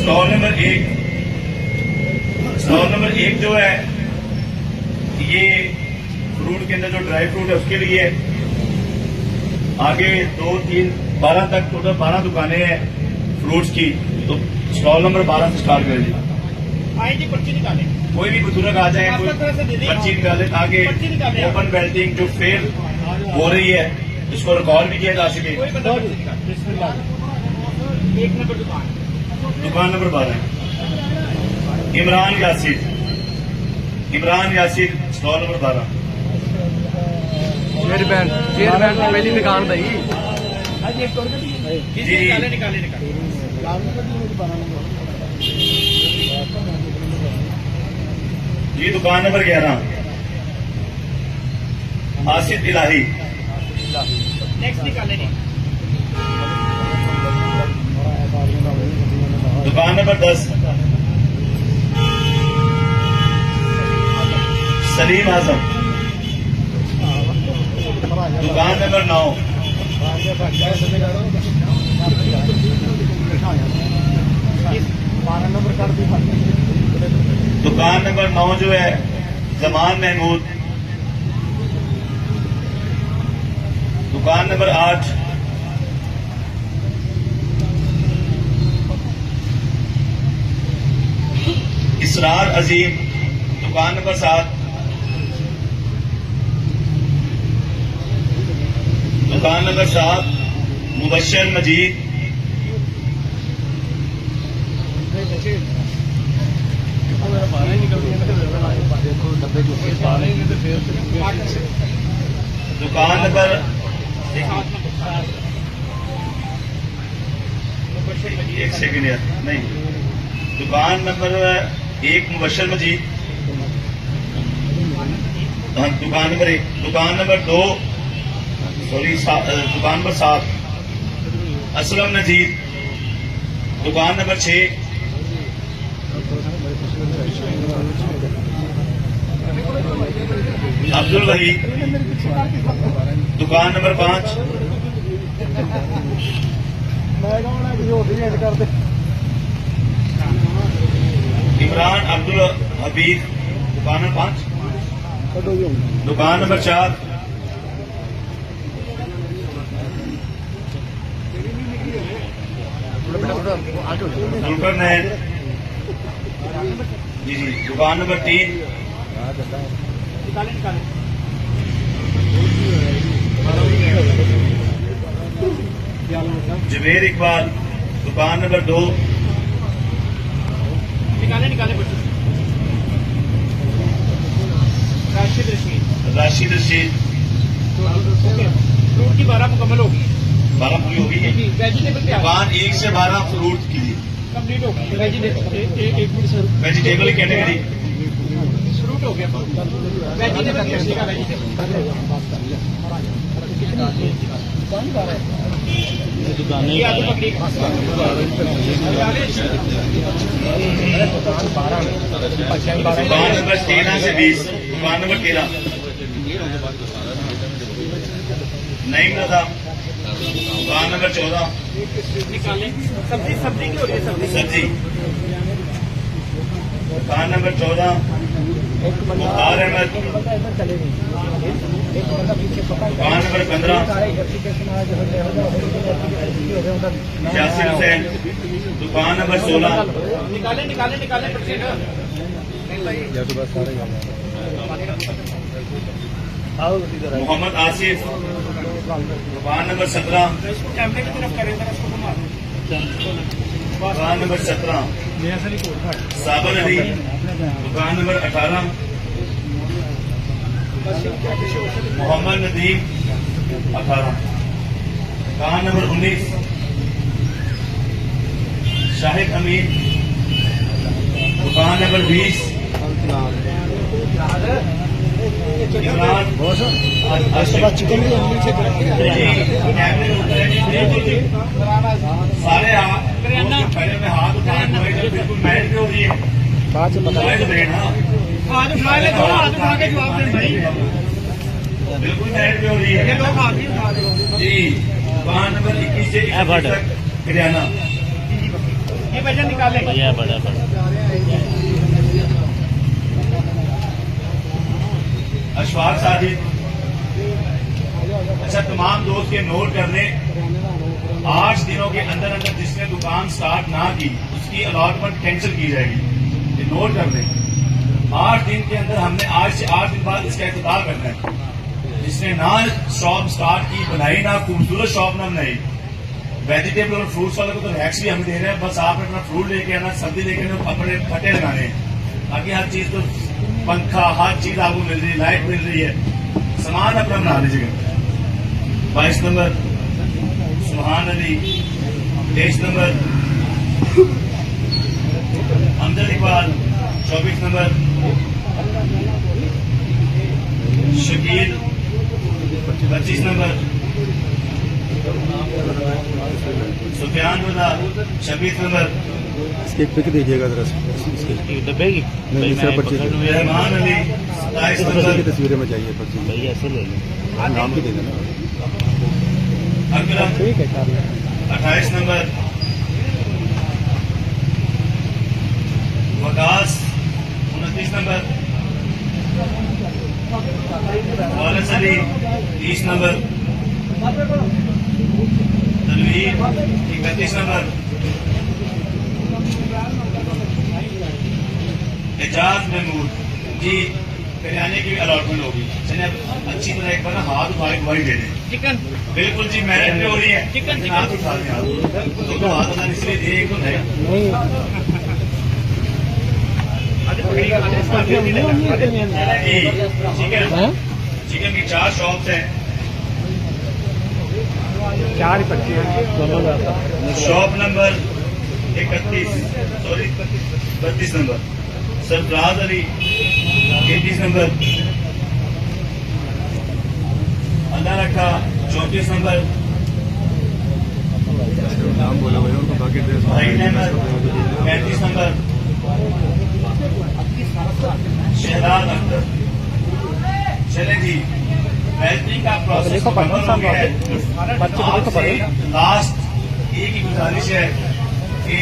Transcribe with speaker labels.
Speaker 1: Stall number एक जो है ये फ्रूट के अंदर जो ड्राई फ्रूट है उसके लिए आगे 2, 3, 12 तक टोटल 12 दुकानें हैं फ्रूट्स की। तो स्टॉल नंबर 12 से स्टार्ट करें जी।
Speaker 2: आई जी पर्ची निकालें,
Speaker 1: कोई भी बुजुर्ग आ जाए कोई पर्ची निकाले ताकि ओपन बेल्टिंग जो फेल हो रही है इसको रिकॉर्ड भी किया जा सके।
Speaker 2: कोई बंदा पर्ची निकाले। एक नंबर
Speaker 1: दुकान number 12 Imran Yasir stall number 12।
Speaker 3: Chairman की पहली दुकान थी
Speaker 1: जी
Speaker 2: निकाले।
Speaker 1: जी दुकान नंबर 11 आसिफ इलाही।
Speaker 2: नेक्स्ट निकाले नहीं।
Speaker 1: दुकान नंबर 10 सलीम आजम। दुकान नंबर 9 दुकान नंबर 9 जो है जमान महमूद। दुकान नंबर 8 इसरार अजीम। दुकान नंबर 7 दुकान नंबर 7 मुबशर मजीद। दुकान नंबर एक सेकंड यार नहीं दुकान नंबर 1 मुबशर मजीद। दुकान नंबर 1 दुकान नंबर 2 दुकान नंबर 7 असलम नजीर। दुकान नंबर 6 अब्दुल वहीद। दुकान नंबर 5 इमरान अब्दुल हबीब। दुकान नंबर 5 दुकान नंबर 4 जुल्फर नैन जी। दुकान नंबर 3 जवेर इकबाल। दुकान नंबर 2
Speaker 2: निकाले
Speaker 1: राशिद रशीद।
Speaker 2: फ्रूट की 12 मुकम्मल होगी।
Speaker 1: 12 पूरी होगी है।
Speaker 2: वेजिटेबल
Speaker 1: दुकान 1 से 12 फ्रूट की
Speaker 2: कंप्लीट होगी।
Speaker 1: वेजिटेबल कैटेगरी
Speaker 2: फ्रूट हो गया। वेजिटेबल
Speaker 1: दुकान नंबर 13 से 20 दुकान नंबर 13 नईम रजा। दुकान नंबर 14
Speaker 2: निकालें। सब्जी की हो रही है
Speaker 1: सब्जी। दुकान नंबर 14 मुख्तार अहमद। दुकान नंबर 15 यासिर हुसैन। दुकान नंबर 16
Speaker 2: निकाले
Speaker 1: मोहम्मद आसिफ। दुकान नंबर 17
Speaker 2: कैमरे की तरफ करें जरा उसको घुमा दो।
Speaker 1: दुकान नंबर 17 साबर अली। दुकान नंबर 18 मोहम्मद नदीम 18। दुकान नंबर 19 शाहिद अमीन। दुकान नंबर 20 इमरान। सारे पहले में हाथ उठाए बिल्कुल मैच भी हो रही है।
Speaker 3: बाद से पता
Speaker 2: हाथ उठा ले, दो हाथ उठा के जवाब दें भाई।
Speaker 1: बिल्कुल मैच भी हो रही है।
Speaker 2: ये लोग हाथ नहीं उठा रहे।
Speaker 1: जी दुकान नंबर 21 से 21 तक किराना
Speaker 2: ये वजन निकाले
Speaker 4: भैया बड़ा बड़ा
Speaker 1: अशफाक साजिद। अच्छा, तमाम दोस्त के नोट कर लें, 8 दिनों के अंदर अंदर जिसने दुकान स्टार्ट ना की उसकी अलॉटमेंट कैंसिल की जाएगी। ये नोट कर लें, 8 दिन के अंदर हमने आज से 8 दिन बाद इसका इख्तितार करना है। जिसने ना शॉप स्टार्ट की, बनाई ना, खूबसूरत शॉप ना बनाई, वेजिटेबल और फ्रूट्स वाले को तो रैक्स भी हम दे रहे हैं, बस आपने अपना फ्रूट लेके आना, सब्जी लेके आना, अपने फटे लगाने हैं। बाकी हर चीज तो पंखा, हर चीज आपको मिल रही है, लाइट मिल रही है, सामान अपना बना लीजिएगा। 22 नंबर सुहान अली, 23 नंबर हमदर्द इकबाल, 24 नंबर शकील, 25 नंबर सुफियान रजा, 26 नंबर
Speaker 5: इसके पिक दीजिएगा जरा इसके
Speaker 4: डब्बे की
Speaker 5: नहीं सर पर्ची
Speaker 1: रहमान अली, 27
Speaker 5: की
Speaker 1: नंबर
Speaker 5: तस्वीरें में चाहिए पर्ची
Speaker 4: भैया ऐसे ले लें
Speaker 5: नाम भी दे देना
Speaker 1: अकरम, 28 नंबर वकास, 29 नंबर वालिद अली, 30 नंबर तनवीर, 31 नंबर एजाज महमूद जी। करियाने की भी अलॉटमेंट होगी। चलिए अब अच्छी तरह एक बार ना हाथ उठा के गवाही दे दें।
Speaker 2: चिकन
Speaker 1: बिल्कुल जी, मेहनत पे हो रही है।
Speaker 2: चिकन
Speaker 1: हाथ उठा दें आप। तो हाथ उठा इसलिए दिए एक तो नहीं। चिकन की 4 शॉप्स हैं।
Speaker 3: 4 ही पर्ची है
Speaker 1: shop number 31, sorry 32 number Sarfaraz Ali, 33 number Allah Rakha, 34 number
Speaker 5: नाम बोला भाई उनको बाकी ड्रेस
Speaker 1: भाई अहमद, 35 नंबर शहजाद अख्तर। चले जी, बैटरी का प्रोसेस
Speaker 3: देखो,
Speaker 1: मुकम्मल हो गया है।
Speaker 3: बच्चे को देखो,
Speaker 1: आपसे लास्ट एक ही गुजारिश है कि